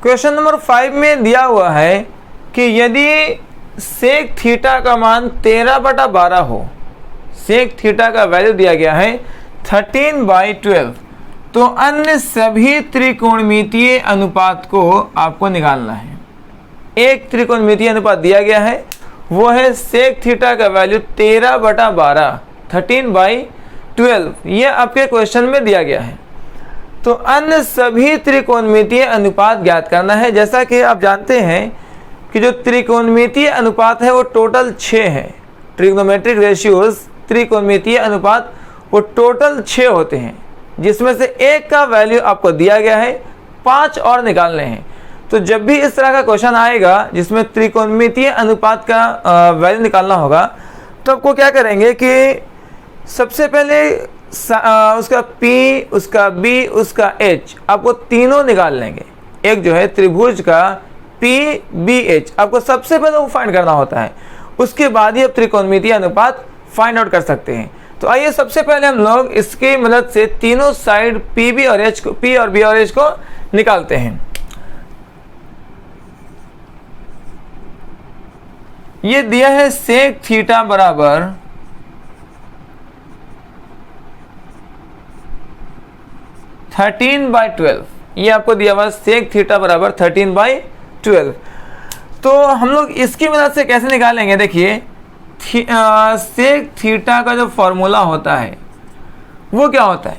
Question number 5 में दिया हुआ है कि यदि सेक थीटा का मान 13/12 हो, सेक थीटा का वैल्यू दिया गया है 13/12, तो अन्य सभी त्रिकोणमितीय अनुपात को आपको निकालना है। एक त्रिकोणमितीय अनुपात दिया गया है, वो है सेक थीटा का वैल्यू 13/12, 13/12, ये आपके क्वेश्चन में दिया गया है। तो अन्य सभी त्रिकोणमितीय अनुपात ज्ञात करना है। जैसा कि आप जानते हैं कि जो त्रिकोणमितीय अनुपात है वो टोटल 6 है। ट्रिग्नोमेट्रिक रेशियोज त्रिकोणमितीय अनुपात वो टोटल 6 होते हैं, जिसमें से एक का वैल्यू आपको दिया गया है, 5 और निकालने हैं। तो जब भी इस तरह का क्वेश्चन आएगा जिसमें त्रिकोणमितीय अनुपात का वैल्यू निकालना होगा, तो आपको क्या करेंगे कि सबसे पहले उसका P, उसका B, उसका H, आपको तीनों निकाल लेंगे। एक जो है त्रिभुज का PBH आपको सबसे पहले वो फाइंड करना होता है, उसके बाद ही आप त्रिकोणमितीय अनुपात फाइंड आउट कर सकते हैं। तो आइए सबसे पहले हम लोग इसकी मदद से तीनों साइड P और B और H को निकालते हैं। ये दिया है सेक थीटा बराबर 13/12, ये आपको दिया हुआ सेक थीटा बराबर 13/12। तो हम लोग इसकी मदद से कैसे निकालेंगे, देखिए सेक थीटा का जो फॉर्मूला होता है वो क्या होता है,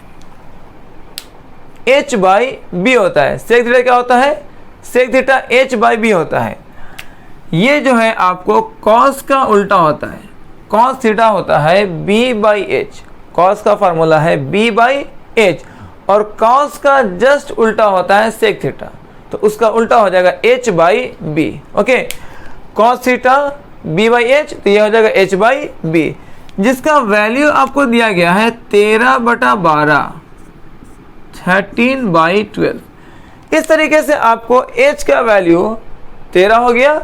h/b होता है। सेक थीटा क्या होता है, सेक थीटा h/b होता है। ये जो है आपको कॉस का उल्टा होता है, कॉस थीटा होता है b/h, कॉस का फॉर्मूला है b/h, और कॉस का जस्ट उल्टा होता है सेक थीटा, तो उसका उल्टा हो जाएगा h/b। Okay, cos theta b/h, तो यह हो जाएगा h/b, जिसका वैल्यू आपको दिया गया है 13/12, 13/12। इस तरीके से आपको h का वैल्यू 13 हो गया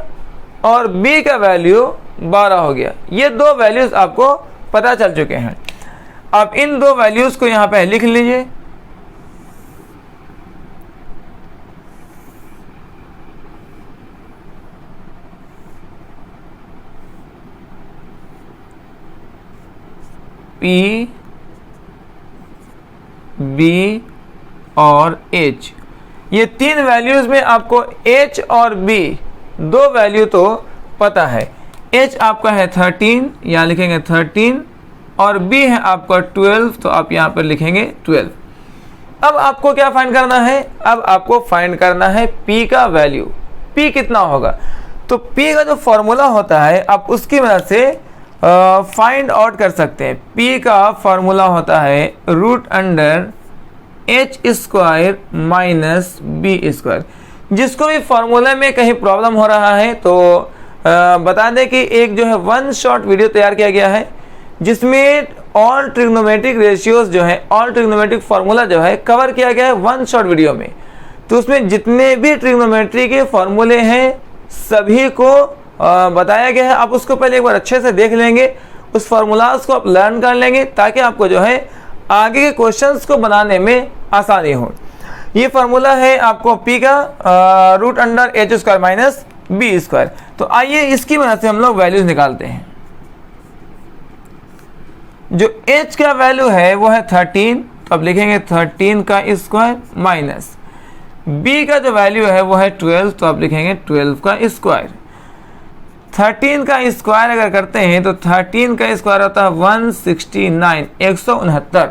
और b का वैल्यू 12 हो गया। ये दो वैल्यूज आपको पता चल चुके हैं। अब इन दो वैल्यूज को यहाँ पे लिख लीजिए। P, B और H, ये तीन वैल्यूज में आपको H और B दो वैल्यू तो पता है। H आपका है 13, यहाँ लिखेंगे 13, और B है आपका 12, तो आप यहाँ पर लिखेंगे 12। अब आपको क्या फाइंड करना है, अब आपको फाइंड करना है P का वैल्यू। P कितना होगा, तो P का जो फॉर्मूला होता है आप उसकी मदद से फाइंड आउट कर सकते हैं। P का फॉर्मूला होता है √h² माइनस b²। जिसको भी फॉर्मूले में कहीं प्रॉब्लम हो रहा है तो बता दें कि एक जो है वन शॉट वीडियो तैयार किया गया है, जिसमें ऑल ट्रिग्नोमेट्रिक रेशियोज जो है, ऑल ट्रिग्नोमेट्रिक फॉर्मूला जो है कवर किया गया है वन शॉट वीडियो में। तो उसमें जितने भी ट्रिग्नोमेट्री के फॉर्मूले हैं सभी को बताया गया है। आप उसको पहले एक बार अच्छे से देख लेंगे, उस फॉर्मूलाज को आप लर्न कर लेंगे, ताकि आपको जो है आगे के क्वेश्चंस को बनाने में आसानी हो। ये फार्मूला है आपको P का √h² माइनस b²। तो आइए इसकी मदद से हम लोग वैल्यूज निकालते हैं। जो h का वैल्यू है वो है 13, तो अब लिखेंगे 13 का स्क्वायर माइनस b का जो वैल्यू है वो है 12, तो आप लिखेंगे 12 का स्क्वायर। 13 का स्क्वायर अगर करते हैं तो 13 का स्क्वायर होता है 169, 169,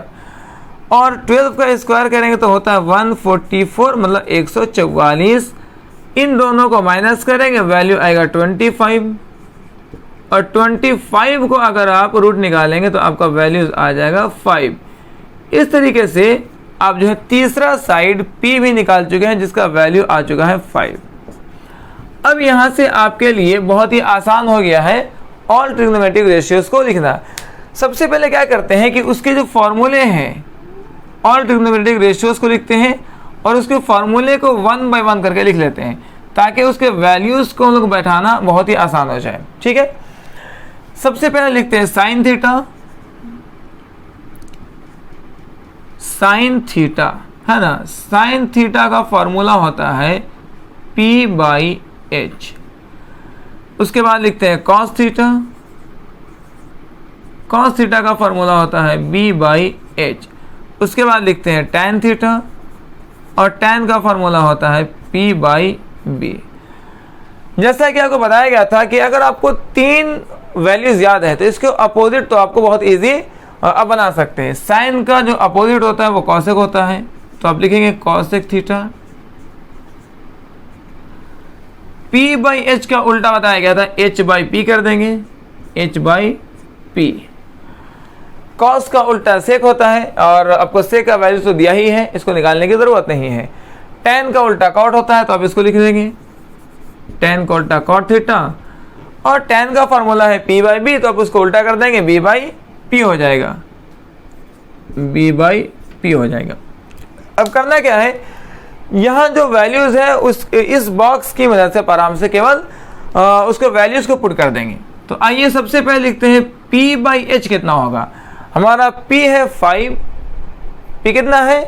और 12 का स्क्वायर करेंगे तो होता है 144, मतलब 144। इन दोनों को माइनस करेंगे, वैल्यू आएगा 25, और 25 को अगर आप रूट निकालेंगे तो आपका वैल्यू आ जाएगा 5। इस तरीके से आप जो है तीसरा साइड P भी निकाल चुके हैं, जिसका वैल्यू आ चुका है 5। अब यहाँ से आपके लिए बहुत ही आसान हो गया है ऑल ट्रिग्नोमेट्रिक रेशियोज को लिखना। सबसे पहले क्या करते हैं कि उसके जो फॉर्मूले हैं ऑल ट्रिग्नोमेट्रिक रेशियोज को लिखते हैं, और उसके फॉर्मूले को 1 बाय 1 करके लिख लेते हैं, ताकि उसके वैल्यूज को हम लोग बैठाना बहुत ही आसान हो जाए। ठीक है, सबसे पहले लिखते हैं साइन थीटा, साइन थीटा है ना। साइन थीटा का फॉर्मूला होता है P बाई एच। उसके बाद लिखते हैं कॉस थीटा। कॉस थीटा का फॉर्मूला होता है B बाई एच। उसके बाद लिखते हैं tan थीटा, और tan का फॉर्मूला होता है P बाई बी। जैसा कि आपको बताया गया था कि अगर आपको 3 वैल्यूज याद है तो इसके अपोजिट तो आपको बहुत इजी अब बना सकते हैं। साइन का जो अपोजिट होता है वो कॉसेक होता है, तो आप लिखेंगे cosec theta. P by H का उल्टा बताया गया था, H बाई पी कर देंगे, H बाई पी। कॉस का उल्टा सेक होता है, और आपको सेक का वैल्यू तो दिया ही है, इसको निकालने की जरूरत नहीं है। tan का उल्टा कॉट होता है, तो आप इसको लिख देंगे tan का उल्टा कॉट थीटा, और tan का फॉर्मूला है P बाई बी, तो आप उसको उल्टा कर देंगे, B बाई पी हो जाएगा, B बाई पी हो जाएगा। अब करना क्या है, यहाँ जो वैल्यूज है उस इस बॉक्स की मदद से आराम से केवल उसको वैल्यूज को पुट कर देंगे। तो आइए सबसे पहले लिखते हैं P बाई एच कितना होगा। हमारा P है 5, P कितना है,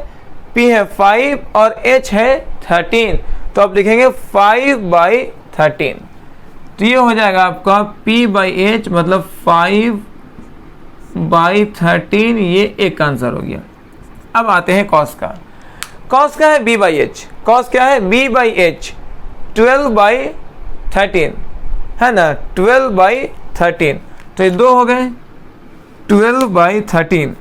P है 5 और H है 13, तो आप लिखेंगे 5 बाई 13। तो ये हो जाएगा आपका P बाई एच मतलब 5 बाई 13, ये एक आंसर हो गया। अब आते हैं कॉस का। कॉस का है B बाई एच। कॉस क्या है, B बाई एच 12 बाई 13 है ना, 12 बाई 13, तो ये 2 हो गए, 12 बाई 13।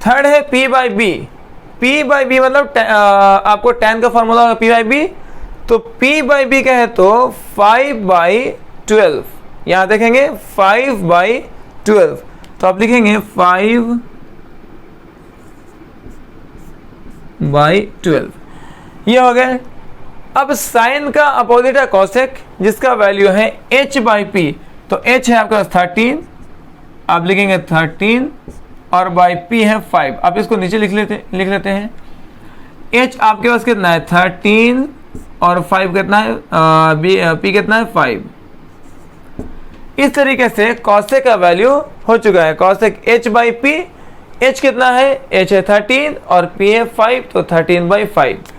थर्ड है P by B. P by B मतलब आपको tan का फॉर्मूला होगा P बाई बी, तो P बाई बी का है तो 5 बाई 12। यहां देखेंगे 5 बाई 12, तो आप लिखेंगे 5 बाई 12, ये हो गए। अब साइन का अपोजिट है कॉसेक, जिसका वैल्यू है H बाई पी, तो H है आपके पास 13, आप लिखेंगे 13, और बाई P है 5। आप इसको नीचे लिख लेते हैं। H आपके पास कितना है 13, और 5 कितना है, P कितना है 5। इस तरीके से कॉसेक का वैल्यू हो चुका है, cosec H by P. H कितना है, H है 13 और P है 5, तो 13 बाई 5।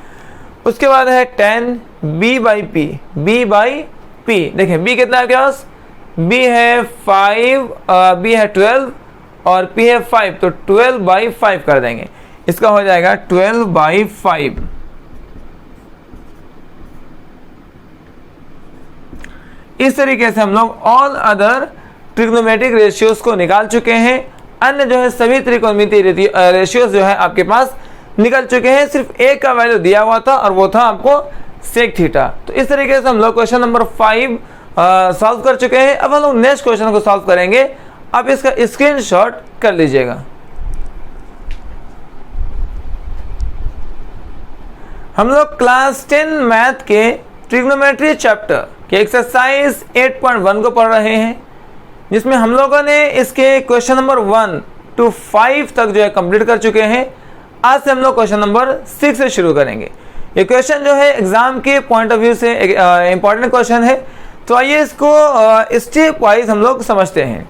उसके बाद है tan B by P, B by P. देखिए B कितना है आपके पास, B है 5, B है 12 और P है 5, तो 12 बाई 5 कर देंगे, इसका हो जाएगा 12 बाई 5। इस तरीके से हम लोग ऑल अदर ट्रिग्नोमेट्रिक रेशियोज को निकाल चुके हैं। अन्य जो है सभी त्रिकोणमितीय रेशियोज जो है आपके पास निकल चुके हैं, सिर्फ एक का वैल्यू दिया हुआ था और वो था आपको सेक थीटा। तो इस तरीके से हम लोग क्वेश्चन नंबर 5 सॉल्व कर चुके हैं। अब हम लोग नेक्स्ट क्वेश्चन को सॉल्व करेंगे, आप इसका स्क्रीनशॉट कर लीजिएगा। हम लोग क्लास 10 मैथ के ट्रिग्नोमेट्री चैप्टर के एक्सरसाइज 8.1 को पढ़ रहे हैं, जिसमें हम लोगों ने इसके क्वेश्चन नंबर 1 to 5 तक जो है कंप्लीट कर चुके हैं। आज से हम लोग क्वेश्चन नंबर 6 से शुरू करेंगे। ये क्वेश्चन जो है एग्जाम के पॉइंट ऑफ व्यू से इंपॉर्टेंट क्वेश्चन है, तो आइए इसको स्टेप वाइज हम लोग समझते हैं।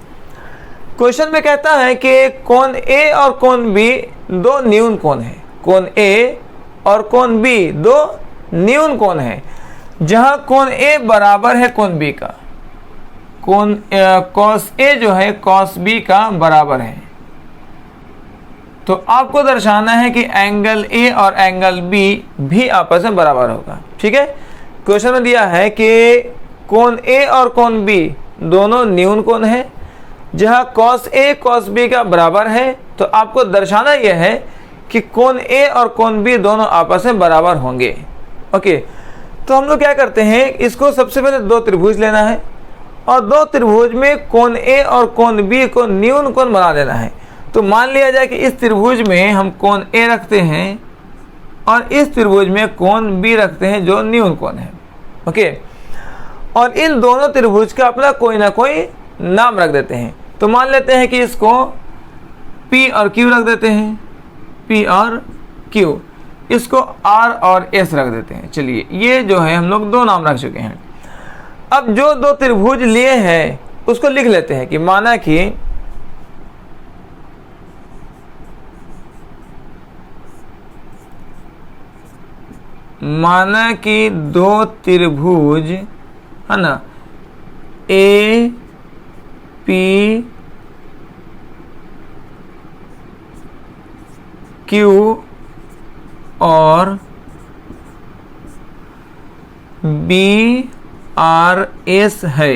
क्वेश्चन में कहता है कि कोण ए और कोण बी दो न्यून कोण है। कोण ए और कोण बी दो न्यून कोण है, जहां कोण ए बराबर है कोण बी का। कोण कॉस ए जो है कॉस बी का बराबर है, तो आपको दर्शाना है कि एंगल ए और एंगल बी भी आपस में बराबर होगा। ठीक है, क्वेश्चन में दिया है कि कोण ए और कोण बी दोनों न्यून कोण है, जहां कॉस ए कॉस बी का बराबर है, तो आपको दर्शाना यह है कि कोण ए और कोण बी दोनों आपस में बराबर होंगे। ओके, तो हम लोग क्या करते हैं, इसको सबसे पहले दो त्रिभुज लेना है और दो त्रिभुज में कोण ए और कोण बी को न्यून कोण बना देना है। तो मान लिया जाए कि इस त्रिभुज में हम कोण ए रखते हैं और इस त्रिभुज में कोण बी रखते हैं जो न्यून कोण है। ओके, और इन दोनों त्रिभुज का अपना कोई ना कोई नाम रख देते हैं। तो मान लेते हैं कि इसको P और Q रख देते हैं, P और Q, इसको R और S रख देते हैं। चलिए, ये जो है हम लोग दो नाम रख चुके हैं। अब जो दो त्रिभुज लिए हैं उसको लिख लेते हैं कि माना कि माना कि दो त्रिभुज है ना, ए पी क्यू और बी आर एस है।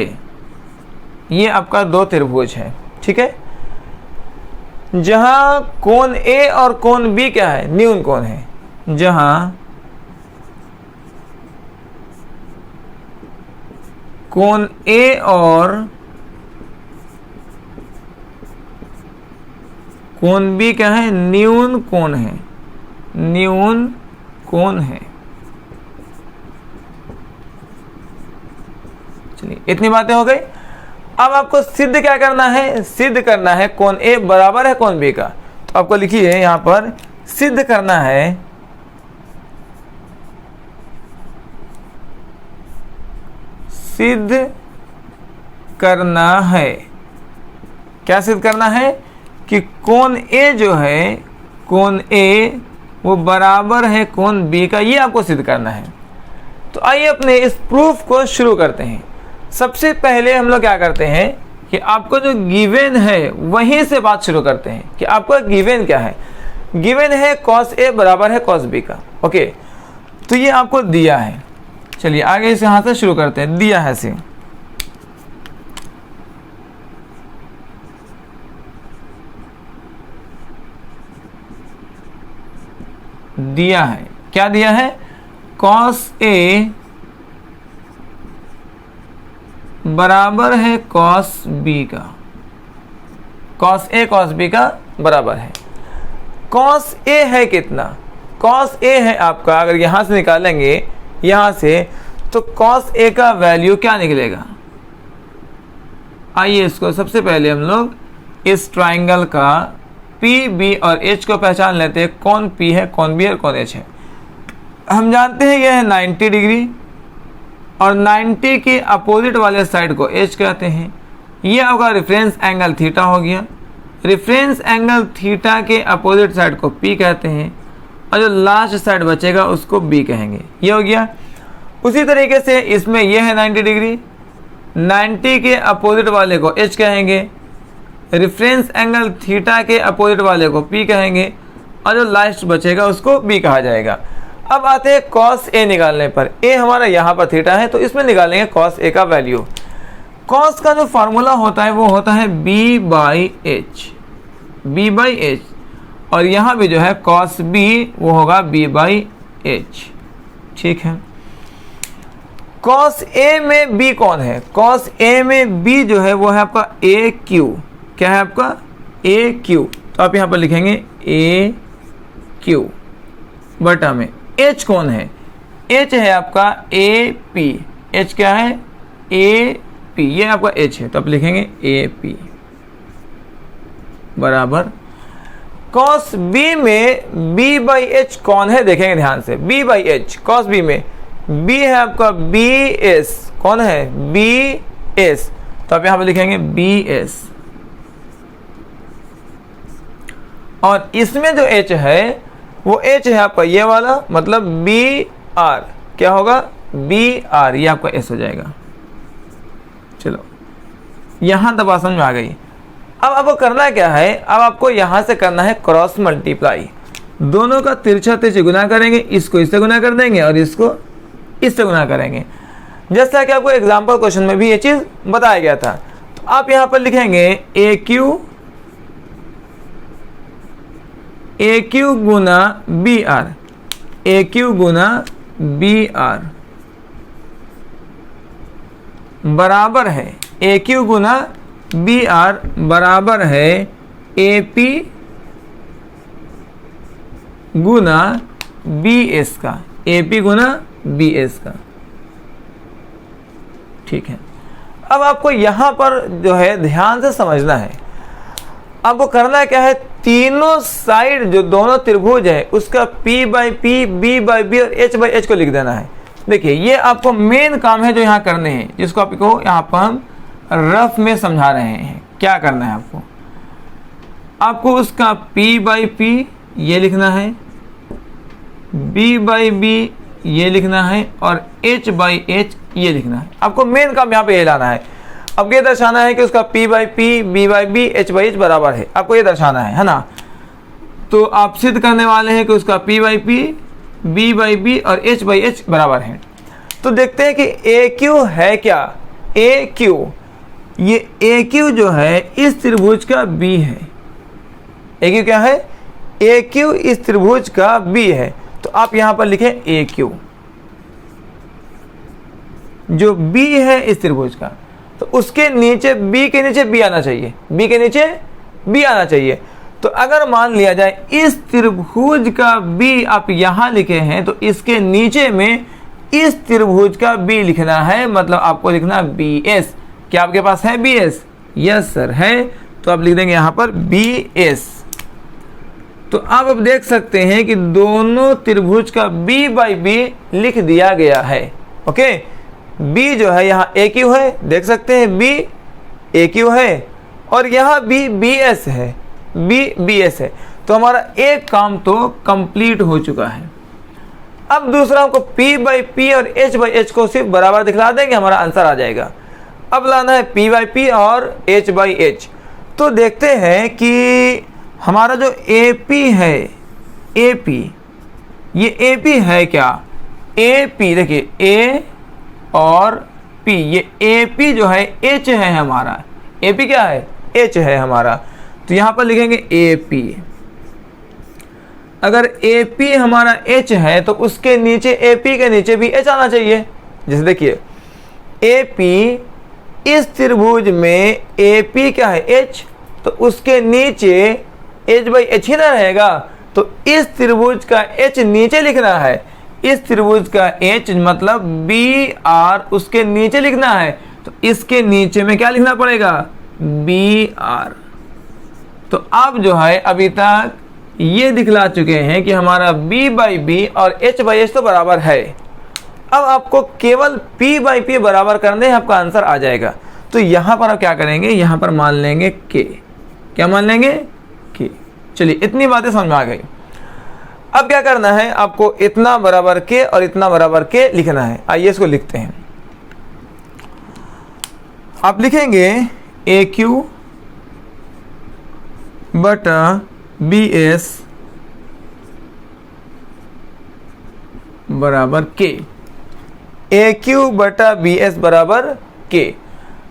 ये आपका दो त्रिभुज है, ठीक है। जहां कोण ए और कोण बी क्या है, न्यून कोण है। जहां कोण ए और कोण बी क्या है, न्यून कोण है, न्यून कोण है। चलिए इतनी बातें हो गई। अब आपको सिद्ध क्या करना है, सिद्ध करना है कोण ए बराबर है कोण बी का। तो आपको लिखिए यहां पर सिद्ध करना है सिद्ध करना है, क्या सिद्ध करना है कि कोण ए जो है, कोण ए वो बराबर है कोण बी का। ये आपको सिद्ध करना है। तो आइए अपने इस प्रूफ को शुरू करते हैं। सबसे पहले हम लोग क्या करते हैं कि आपको जो गिवन है वहीं से बात शुरू करते हैं कि आपका गिवन क्या है। गिवन है cos A बराबर है cos B का। ओके, तो ये आपको दिया है। चलिए आगे इसे यहाँ से शुरू करते हैं। दिया है से दिया है, क्या दिया है, cos A बराबर है cos B का। cos A cos B का बराबर है। cos A है कितना, cos A है आपका, अगर यहां से निकालेंगे यहां से, तो cos A का वैल्यू क्या निकलेगा। आइए इसको सबसे पहले हम लोग इस ट्राइंगल का P B और H को पहचान लेते हैं। कौन P है, कौन B और कौन H है। हम जानते हैं यह है 90 डिग्री और 90 के अपोजिट वाले साइड को H कहते हैं। ये आपका रेफरेंस एंगल थीटा हो गया। रेफरेंस एंगल थीटा के अपोजिट साइड को P कहते हैं और जो लास्ट साइड बचेगा उसको B कहेंगे। ये हो गया। उसी तरीके से इसमें यह है 90 डिग्री, 90 के अपोजिट वाले को H कहेंगे, रेफरेंस एंगल थीटा के अपोजिट वाले को P कहेंगे और जो लास्ट बचेगा उसको B कहा जाएगा। अब आते हैं cos A निकालने पर। A हमारा यहाँ पर थीटा है तो इसमें निकालेंगे cos A का वैल्यू। cos का जो फार्मूला होता है वो होता है B/H, B/H, और यहाँ भी जो है cos B वो होगा B/H, ठीक है। cos A में B कौन है, cos A में B जो है वो है आपका AQ। क्या है आपका AQ, तो आप यहाँ पर लिखेंगे AQ बटा में H कौन है, H है आपका AP। H क्या है, AP, ये आपका H है तो आप लिखेंगे AP बराबर cos B में B/H कौन है, देखेंगे ध्यान से। B/H cos B में B है आपका BS, कौन है BS, तो आप यहाँ पर लिखेंगे BS। और इसमें जो H है वो H है आपका ये वाला, मतलब BR, क्या होगा BR, ये आपका S हो जाएगा। चलो यहां तक बात समझ में आ गई। अब आपको करना क्या है, अब आपको यहां से करना है क्रॉस मल्टीप्लाई। दोनों का तिरछा तिरछी गुना करेंगे, इसको इससे गुना कर देंगे और इसको इससे गुना करेंगे, जैसा कि आपको एग्जाम्पल क्वेश्चन में भी ये चीज बताया गया था। तो आप यहां पर लिखेंगे AQ गुना BR, AQ गुना BR बराबर है, AQ गुना BR बराबर है AP गुना BS का, AP गुना BS का, ठीक है। अब आपको यहां पर जो है ध्यान से समझना है। आपको करना क्या है, तीनों साइड जो दोनों त्रिभुज है उसका P/P, B/B और H/H को लिख देना है। देखिए ये आपको मेन काम है जो यहाँ करने हैं, जिसको आपको यहाँ पर हम रफ में समझा रहे हैं। क्या करना है आपको उसका P/P ये लिखना है, B/B ये लिखना है और h बाई एच ये लिखना है। आपको मेन काम यहाँ पे ये लाना है। अब ये दर्शाना है कि उसका p by P, b by B, h by H बराबर है। आपको ये दर्शाना है ना। तो आप सिद्ध करने वाले हैं कि उसका p by P, b by B और h बाई एच बराबर है। तो देखते हैं कि AQ है क्या। AQ, ये AQ जो है इस त्रिभुज का B है। AQ क्या है? AQ इस त्रिभुज का B है। तो आप यहां पर लिखें AQ, जो B है इस त्रिभुज का, तो उसके नीचे B के नीचे B आना चाहिए, B के नीचे B आना चाहिए। तो अगर मान लिया जाए इस त्रिभुज का B आप यहां लिखे हैं, तो इसके नीचे में इस त्रिभुज का B लिखना है, मतलब आपको लिखना BS। क्या आपके पास है BS? यस सर है। तो आप लिख देंगे यहां पर BS। तो आप अब देख सकते हैं कि दोनों त्रिभुज का B बाई B लिख दिया गया है। ओके, B जो है यहाँ AQ है, देख सकते हैं B AQ है, और यहाँ B BS है, B BS है। तो हमारा एक काम तो कंप्लीट हो चुका है। अब दूसरा हमको P बाई P और H बाई H को सिर्फ बराबर दिखला देंगे, हमारा आंसर आ जाएगा। अब लाना है P बाई P और H बाई H। तो देखते हैं कि हमारा जो AP है, AP, ये AP है क्या? AP देखिए A और P, ये AP जो है H है हमारा। AP क्या है? H है हमारा। तो यहाँ पर लिखेंगे AP। अगर AP हमारा H है तो उसके नीचे AP के नीचे भी H आना चाहिए। जैसे देखिए AP इस त्रिभुज में AP क्या है? H, तो उसके नीचे H बाई H ही ना रहेगा। तो इस त्रिभुज का H नीचे लिखना है, इस त्रिभुज का H मतलब BR उसके नीचे लिखना है। तो इसके नीचे में क्या लिखना पड़ेगा? BR। तो आप जो है अभी तक ये दिखला चुके हैं कि हमारा B बाई B और H बाई H तो बराबर है। अब आपको केवल P बाई P बराबर करने, आपका आंसर आ जाएगा। तो यहाँ पर आप क्या करेंगे? यहाँ पर मान लेंगे K। क्या मान लेंगे? K। चलिए, इतनी बातें समझ में आ गई। अब क्या करना है? आपको इतना बराबर K और इतना बराबर K लिखना है। आइए इसको लिखते हैं। आप लिखेंगे AQ बटा BS बराबर K। AQ बटा BS बराबर K।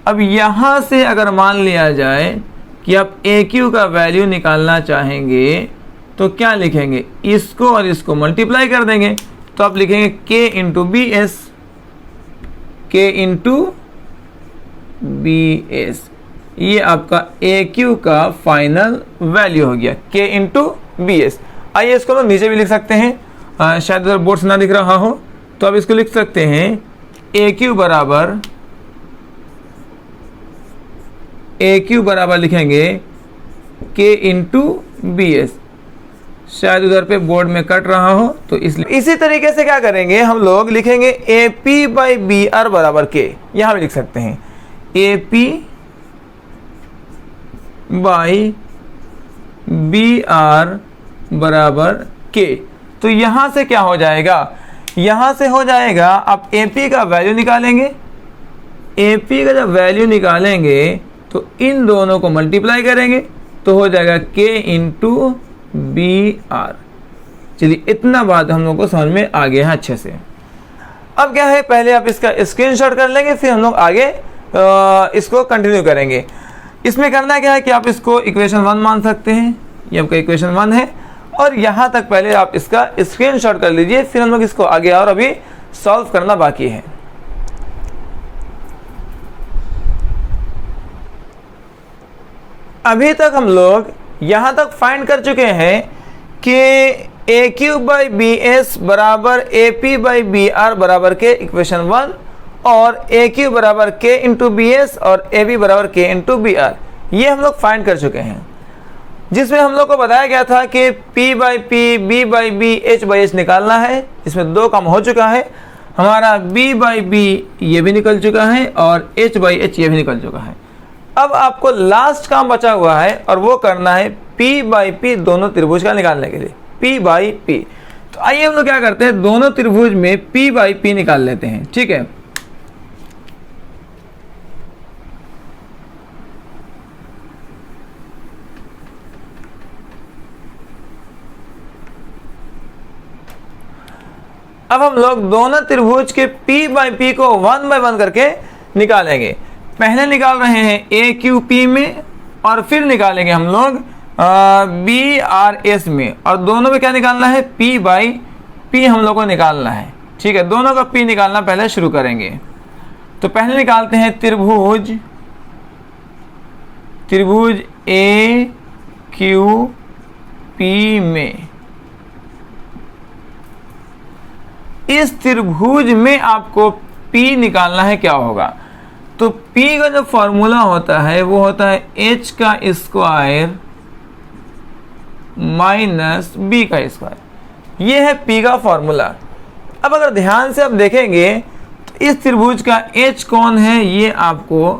अब यहां से अगर मान लिया जाए कि आप AQ का वैल्यू निकालना चाहेंगे तो क्या लिखेंगे? इसको और इसको मल्टीप्लाई कर देंगे। तो आप लिखेंगे K into BS, K into BS। ये आपका AQ का फाइनल वैल्यू हो गया, K इंटू BS। आइए इसको हम नीचे भी लिख सकते हैं, शायद उधर बोर्ड से ना दिख रहा हो, तो आप इसको लिख सकते हैं AQ बराबर लिखेंगे K इंटू BS। शायद उधर पे बोर्ड में कट रहा हो, तो इसलिए इसी तरीके से क्या करेंगे? हम लोग लिखेंगे AP बाई BR बराबर K। यहां भी लिख सकते हैं AP बाई BR बराबर K। तो यहां से क्या हो जाएगा? यहां से हो जाएगा, आप AP का वैल्यू निकालेंगे, AP का जब वैल्यू निकालेंगे तो इन दोनों को मल्टीप्लाई करेंगे तो हो जाएगा K इंटू BR। चलिए, इतना बात हम लोग को समझ में आ गया है अच्छे से। अब क्या है, पहले आप इसका स्क्रीनशॉट कर लेंगे, फिर हम लोग आगे इसको कंटिन्यू करेंगे। इसमें करना क्या है कि आप इसको इक्वेशन 1 मान सकते हैं, ये आपका इक्वेशन 1 है, और यहाँ तक पहले आप इसका स्क्रीनशॉट कर लीजिए, फिर हम लोग इसको आगे और अभी सॉल्व करना बाकी है। अभी तक हम लोग यहाँ तक फाइंड कर चुके हैं कि AQ बाई BS बराबर AP बाई BR बराबर के इक्वेशन 1, और AQ बराबर K इंटू BS और AB बराबर K इंटू BR, ये हम लोग फाइंड कर चुके हैं। जिसमें हम लोग को बताया गया था कि P by P, B by B, H by H निकालना है। इसमें 2 काम हो चुका है, हमारा B बाई B ये भी निकल चुका है और H बाई H ये भी निकल चुका है। अब आपको लास्ट काम बचा हुआ है और वो करना है P बाई P दोनों त्रिभुज का निकालने के लिए, P बाई P। तो आइए हम लोग क्या करते हैं, दोनों त्रिभुज में P बाई P निकाल लेते हैं। ठीक है, अब हम लोग दोनों त्रिभुज के P बाई P को 1 बाय 1 करके निकालेंगे। पहले निकाल रहे हैं AQP में और फिर निकालेंगे हम लोग BRS में, और दोनों में क्या निकालना है, P बाई P हम लोग को निकालना है। ठीक है, दोनों का P निकालना पहले शुरू करेंगे। तो पहले निकालते हैं त्रिभुज AQP में। इस त्रिभुज में आपको P निकालना है, क्या होगा, तो P का जो फॉर्मूला होता है वो होता है H का स्क्वायर माइनस B का स्क्वायर। ये है P का फॉर्मूला। अब अगर ध्यान से आप देखेंगे तो इस त्रिभुज का H कौन है ये आपको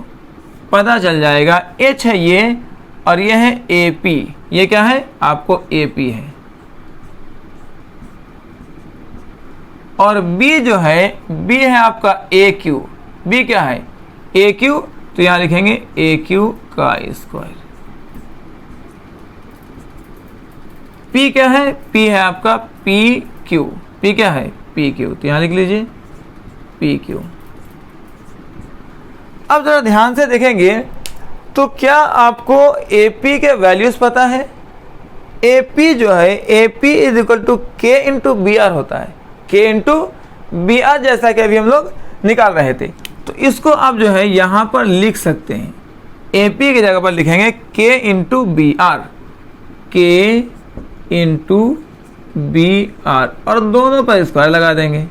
पता चल जाएगा। H है ये, और ये है AP। ये क्या है, आपको AP है। और B जो है, B है आपका AQ। B क्या है, AQ, तो यहां लिखेंगे AQ का स्क्वायर। P क्या है, P है आपका PQ। P क्या है, PQ, तो यहां लिख लीजिए PQ। अब जरा ध्यान से देखेंगे तो क्या आपको AP के वैल्यूज पता है। AP जो है, AP is equal to K into BR होता है। K इंटू BR, जैसा कि अभी हम लोग निकाल रहे थे। तो इसको आप जो है यहाँ पर लिख सकते हैं। AP की जगह पर लिखेंगे K into BR, K into BR, और दोनों पर स्क्वायर लगा देंगे।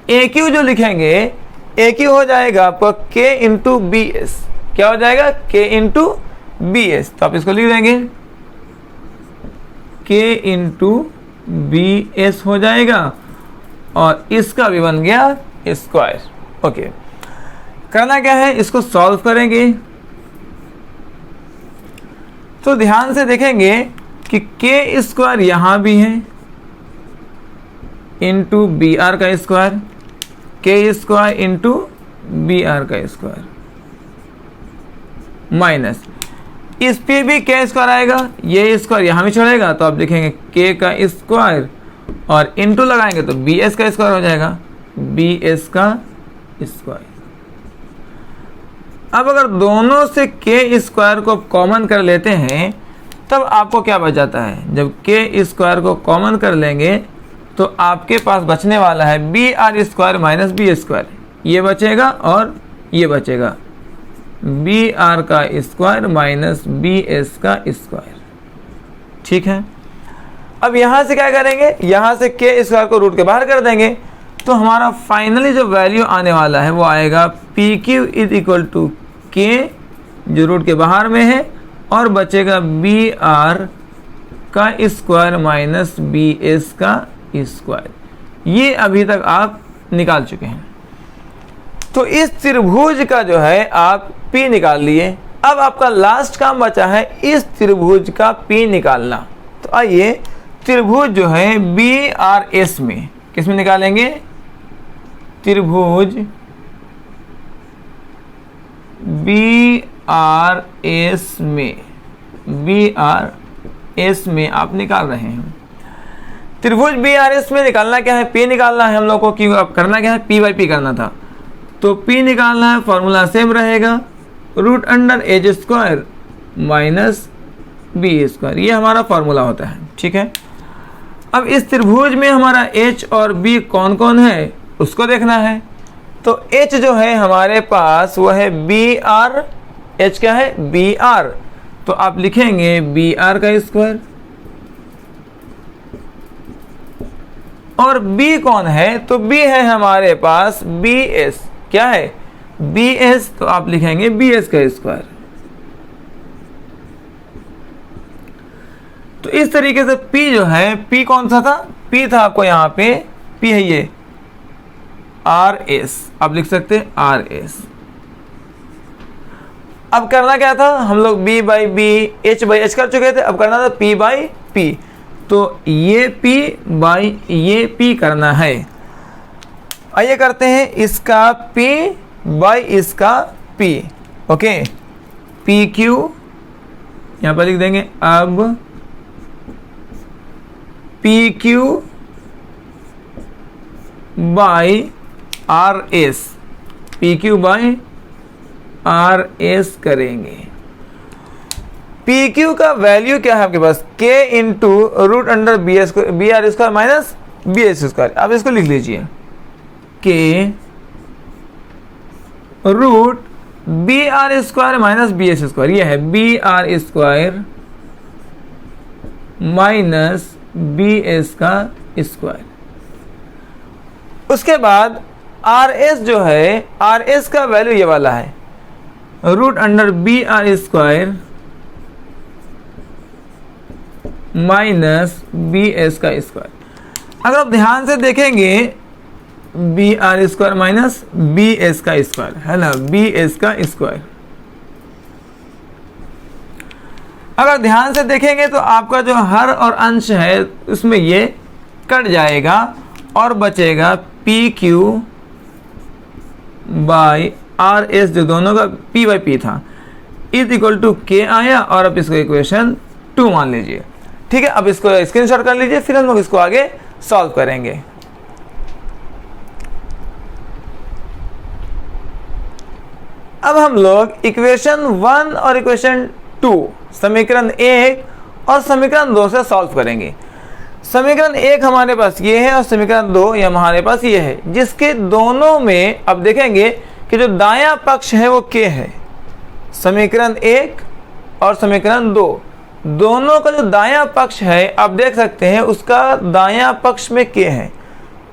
AQ जो लिखेंगे, AQ हो जाएगा आपका K इंटू BS। क्या हो जाएगा, K इंटू BS, तो आप इसको लिख देंगे K इंटू BS हो जाएगा, और इसका भी बन गया स्क्वायर। ओके, करना क्या है, इसको सॉल्व करेंगे। तो ध्यान से देखेंगे कि K स्क्वायर यहां भी है इंटू BR का square, K square into BR का स्क्वायर, माइनस इस पे भी K स्क्वायर आएगा, ये स्क्वायर यहाँ भी छोड़ेगा, तो आप लिखेंगे K का स्क्वायर और इंटू लगाएंगे तो BS का स्क्वायर हो जाएगा, BS का स्क्वायर। अब अगर दोनों से K स्क्वायर को कॉमन कर लेते हैं तब आपको क्या बच जाता है, जब K स्क्वायर को कॉमन कर लेंगे तो आपके पास बचने वाला है BR square minus B square. ये बचेगा और ये बचेगा, BR का स्क्वायर माइनस BS का स्क्वायर। ठीक है, अब यहां से क्या करेंगे, यहां से K स्क्वायर को रूट के बाहर कर देंगे, तो हमारा फाइनली जो वैल्यू आने वाला है वो आएगा PQ is equal to K जो रूट के बाहर में है, और बचेगा BR का स्क्वायर माइनस BS का स्क्वायर। ये अभी तक आप निकाल चुके हैं। तो इस त्रिभुज का जो है आप P निकाल लिए। अब आपका लास्ट काम बचा है इस त्रिभुज का P निकालना। तो आइए त्रिभुज जो है BRS में, किस में निकालेंगे, त्रिभुज BRS में, BRS में आप निकाल रहे हैं। त्रिभुज BRS में निकालना क्या है, P निकालना है हम लोग को, क्योंकि अब करना क्या है, P बाई P करना था। तो P निकालना है, फॉर्मूला सेम रहेगा, root under H square minus B square, ये हमारा फॉर्मूला होता है। ठीक है, अब इस त्रिभुज में हमारा H और B कौन कौन है उसको देखना है। तो H जो है हमारे पास वो है BR, H क्या है, BR, तो आप लिखेंगे BR का स्क्वायर। और B कौन है, तो B है हमारे पास BS, क्या है, BS, तो आप लिखेंगे BS का स्क्वायर। तो इस तरीके से P जो है, P कौन सा था, P था आपको यहाँ पे, P है ये RS, आप लिख सकते हैं RS। अब करना क्या था, हम लोग B by B, H by H कर चुके थे, अब करना था P बाई P। तो ये P बाई ये P करना है। आइए करते हैं इसका P बाई इसका P। ओके, PQ यहाँ पर लिख देंगे। अब PQ by RS, PQ by RS करेंगे। PQ का वैल्यू क्या है आपके पास? K into root under B R square minus B S square. अब इसको लिख लीजिए, K root B R square minus B S square. यह है B R square minus B S का स्क्वायर। उसके बाद आर एस जो है, आर एस का वैल्यू ये वाला है, root under B R square minus B S का स्क्वायर। अगर आप ध्यान से देखेंगे, B R square minus B S का स्क्वायर है ना, बी एस का स्क्वायर। अगर ध्यान से देखेंगे तो आपका जो हर और अंश है उसमें ये कट जाएगा और बचेगा P Q by R S, जो दोनों का पी बाई पी था, इज इक्वल टू के आया। और अब इसको इक्वेशन 2 मान लीजिए। ठीक है, अब इसको स्क्रीनशॉट कर लीजिए, फिर हम लोग इसको आगे सॉल्व करेंगे। अब हम लोग इक्वेशन 1 और इक्वेशन 2, समीकरण 1 और समीकरण 2 से सॉल्व करेंगे। समीकरण 1 हमारे पास ये है और समीकरण 2 ये हमारे पास ये है, जिसके दोनों में अब देखेंगे कि जो दायां पक्ष है वो k है। समीकरण 1 और समीकरण 2 दोनों का जो दायां पक्ष है, आप देख सकते हैं उसका दायां पक्ष में k है।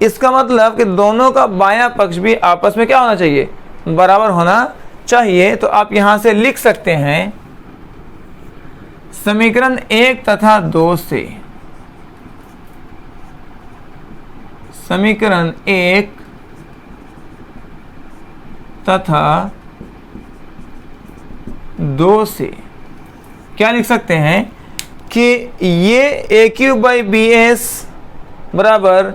इसका मतलब कि दोनों का बायां पक्ष भी आपस में क्या होना चाहिए? बराबर होना चाहिए। तो आप यहां से लिख सकते हैं समीकरण 1 तथा 2 से, समीकरण 1 तथा 2 से क्या लिख सकते हैं कि ये A Q by B S बराबर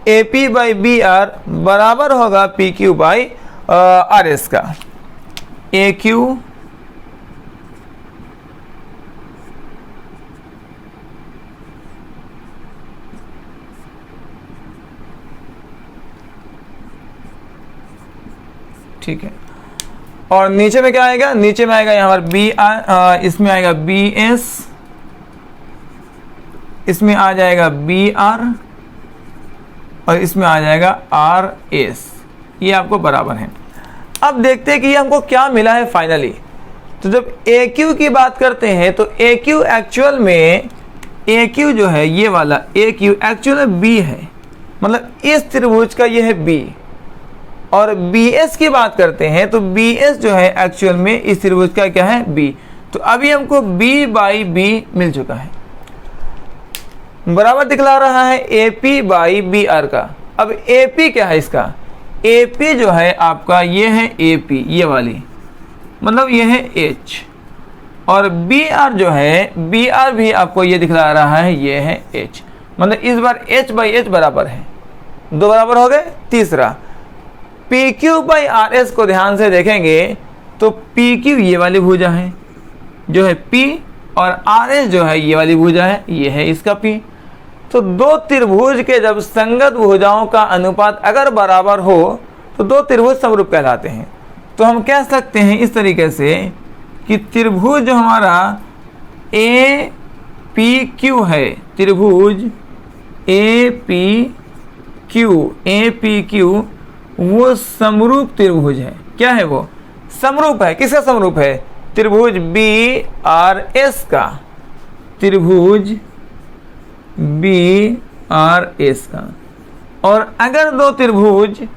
A P by B R बराबर होगा P Q by R S का। ए क्यू ठीक है, और नीचे में क्या आएगा? नीचे में आएगा यहाँ पर बी आर, इसमें आएगा बी एस, इसमें आ जाएगा बी आर और इसमें आ जाएगा आर एस। ये आपको बराबर है। अब देखते हैं कि ये हमको क्या मिला है फाइनली। तो जब ए क्यू की बात करते हैं तो ए क्यू एक्चुअल में, ए क्यू जो है ये वाला ए क्यू एक्चुअल में बी है, मतलब इस त्रिभुज का ये है बी। और बी एस की बात करते हैं तो बी एस जो है एक्चुअल में इस त्रिभुज का क्या है? बी। तो अभी हमको बी बाई बी मिल चुका है, बराबर दिखला रहा है A P by B R का। अब ए पी क्या है इसका? ए पी जो है आपका ये है ए पी, ये वाली, मतलब ये है एच। और बी आर जो है, बी आर भी आपको ये दिखला रहा है ये है एच, मतलब इस बार एच बाई एच बराबर है, 2 बराबर हो गए। तीसरा P Q by R S को ध्यान से देखेंगे तो पी क्यू ये वाली भुजा है जो है P, और आर एस जो है ये वाली भुजा है, ये है इसका P। तो दो त्रिभुज के जब संगत भुजाओं का अनुपात अगर बराबर हो तो दो त्रिभुज समरूप कहलाते हैं। तो हम कह सकते हैं इस तरीके से कि त्रिभुज जो हमारा ए पी क्यू है, त्रिभुज ए पी क्यू वो समरूप त्रिभुज है। क्या है वो? समरूप है। किसका समरूप है? त्रिभुज बी आर एस का, त्रिभुज बी आर एस का। और अगर दो त्रिभुज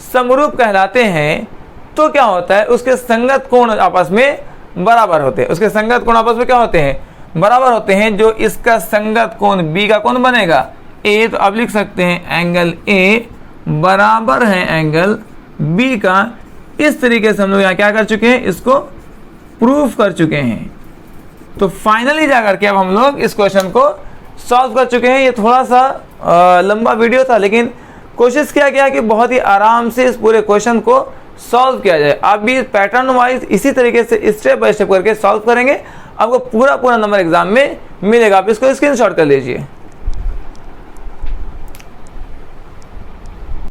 समरूप कहलाते हैं तो क्या होता है? उसके संगत कोण आपस में बराबर होते हैं। उसके संगत कोण आपस में क्या होते हैं? बराबर होते हैं। जो इसका संगत कोण बी का कोण बनेगा ए, तो अब लिख सकते हैं एंगल ए बराबर है एंगल बी का। इस तरीके से हम लोग यहाँ क्या कर चुके हैं? इसको प्रूफ कर चुके हैं। तो फाइनली जाकर के अब हम लोग इस क्वेश्चन को सॉल्व कर चुके हैं। ये थोड़ा सा लंबा वीडियो था, लेकिन कोशिश किया गया कि बहुत ही आराम से इस पूरे क्वेश्चन को सॉल्व किया जाए। आप भी पैटर्न वाइज इसी तरीके से स्टेप बाय स्टेप करके सॉल्व करेंगे, आपको पूरा नंबर एग्जाम में मिलेगा। आप इसको स्क्रीनशॉट कर लीजिए।